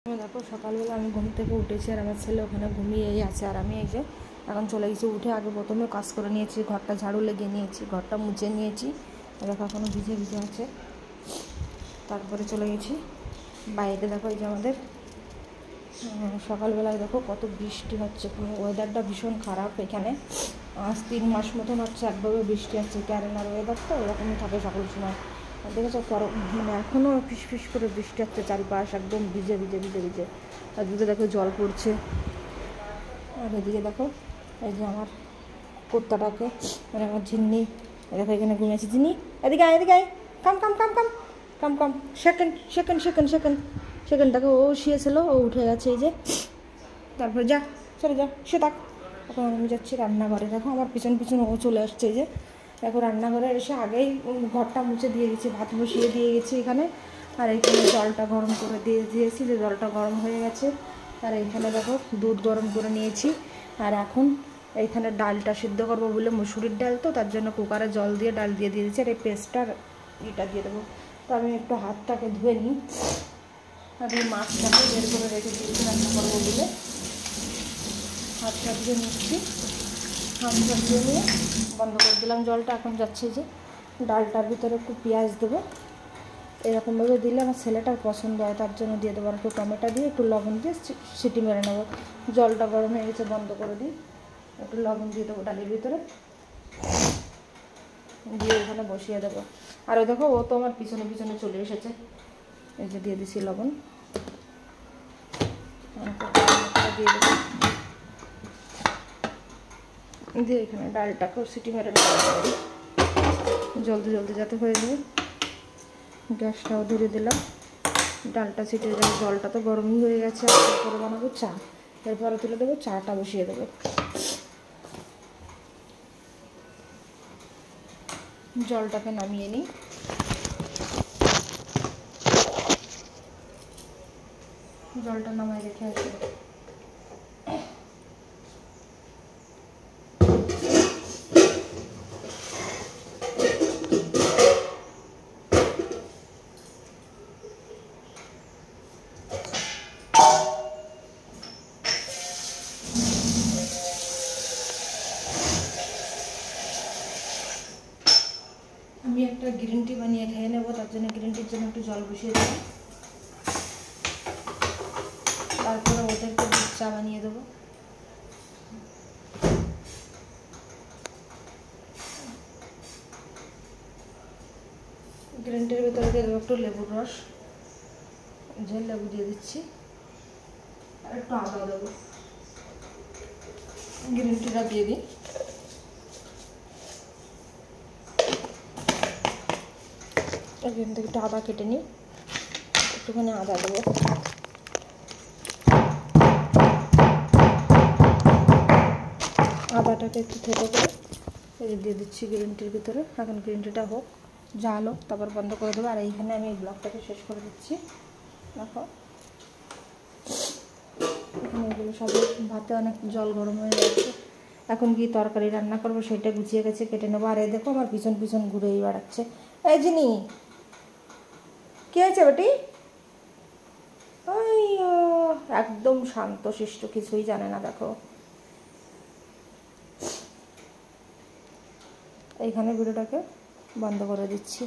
দেখো সকালবেলা আমি ঘুম থেকে উঠেছি আর আমার ছেলে ওখানে ঘুমিয়েই আছে আর আমি এই যে এখন চলে গেছি। উঠে আগে প্রথমে কাজ করে নিয়েছি, ঘরটা ঝাড়ু লেগে নিয়েছি, ঘরটা মুছে নিয়েছি। দেখো এখনও ভিজে ভিজে আছে। তারপরে চলে গেছি বাইরে। দেখো এই যে আমাদের সকালবেলায় দেখো কত বৃষ্টি হচ্ছে, ওয়েদারটা ভীষণ খারাপ এখানে। আজ 3 মাস মতন হচ্ছে একভাবে বৃষ্টি হচ্ছে। ক্যারেনার ওয়েদার তো এরকমই থাকে সকল সময়। দেখেছো মানে এখনও ফিস ফিস করে বৃষ্টি হচ্ছে, চারিপাশ একদম ভিজে ভিজে ভিজে ভিজে। আর দিকে দেখো জল পড়ছে। আর এদিকে দেখো এই যে আমার কুত্তাটাকে, মানে আমার ঝিন্নি, দেখো এখানে ঘুমিয়েছি। ঝিন্নি এদিকে আয়, এদিকে আয়, come come come come come come. Second second second second second দেখো ও শুয়েছিল, ও উঠে গেছে এই যে। তারপরে যা চলে যা, সে থাক। এখন আমি যাচ্ছি রান্নাঘরে। দেখো আমার পিছন পিছন ও চলে আসছে এই যে। দেখো রান্নাঘরে এসে আগেই ঘরটা মুছে দিয়ে গেছি, ভাত বসিয়ে দিয়ে গেছি এখানে। আর এইখানে জলটা গরম করে দিয়ে দিয়েছি, যে জলটা গরম হয়ে গেছে। আর এইখানে দেখো দুধ গরম করে নিয়েছি। আর এখন এইখানে ডালটা সিদ্ধ করবো বলে, মুসুরির ডাল তো, তার জন্য কুকারে জল দিয়ে ডাল দিয়ে দিয়েছি। আর এই পেস্টটার এটা দিয়ে দেবো। তো আমি একটু হাতটাকে ধুয়ে নিই। আর এই মাছটাকে বের করে রেখে দিয়েছি রান্না করবো বলে। হাতটা ধুয়ে নিচ্ছি, হাতটা ধুয়ে নিয়ে বন্ধ করে দিলাম জলটা। এখন যাচ্ছে যে ডালটার ভিতরে একটু পেঁয়াজ দেবো। এরকমভাবে দিলে আমার ছেলেটার পছন্দ হয়, তার জন্য দিয়ে দেবো। আর একটু টমেটো দিয়ে একটু লবণ দিয়ে সিটি মেরে নেবো। জলটা গরম হয়ে গেছে, বন্ধ করে দিই। একটু লবণ দিয়ে দেবো ডালের ভিতরে, দিয়ে এখানে বসিয়ে দেবো। আর ওই দেখো ও তো আমার পিছনে পিছনে চলে এসেছে। এই যে দিয়ে দিচ্ছি লবণ, দিয়ে দেবো। দিয়ে এখানে ডালটাকেও সিটি মেরে নেবো জলদি জলদি যাতে হয়ে যাবে। গ্যাসটাও ধরে দিলাম, ডালটা ছিটে যাবে। জলটা তো গরমই হয়ে গেছে। আর তারপরে বানাবো চা, এরপরে তুলে দেবো, চাটা বসিয়ে দেবো। জলটাকে নামিয়ে নিই। জলটা নামাই রেখে আসি। আমি একটা গ্রিন টি বানিয়ে খেয়ে নেবো, তার জন্য গ্রিন টির জন্য একটু জল বসিয়ে দেবো। তারপরে ওদেরকে দুধ চা বানিয়ে দেবো। গ্রিন টির ভিতরে দিয়ে দেবো একটু লেবুর রস, যে লেবু দিয়ে দিচ্ছি। আর একটু আদা দেবো। গ্রিন টিটা দিয়ে দিই। এখান থেকে একটু আদা কেটে নিই, একটুখানি আদা দেবো। আদাটাকে একটু থেতো করে এই দিয়ে দিচ্ছি গ্রিন টির ভিতরে। এখন গ্রিন টিটা হোক, জাল হোক, তারপর বন্ধ করে দেবো। আর এইখানে আমি এই ব্লগটাকে শেষ করে দিচ্ছি। দেখো এখানে এগুলো সব ভাতে অনেক জল গরম হয়ে যাচ্ছে। এখন কি তরকারি রান্না করবো সেটা গুছিয়ে গেছে, কেটে নেবো। আর এই দেখো আমার পিছন পিছন ঘুরেই বেড়াচ্ছে। এই জিনি, কী হয়েছে বেটি? ওই একদম শান্ত শিষ্ট, কিছুই জানে না। দেখো এইখানে ভিডিওটাকে বন্ধ করে দিচ্ছি।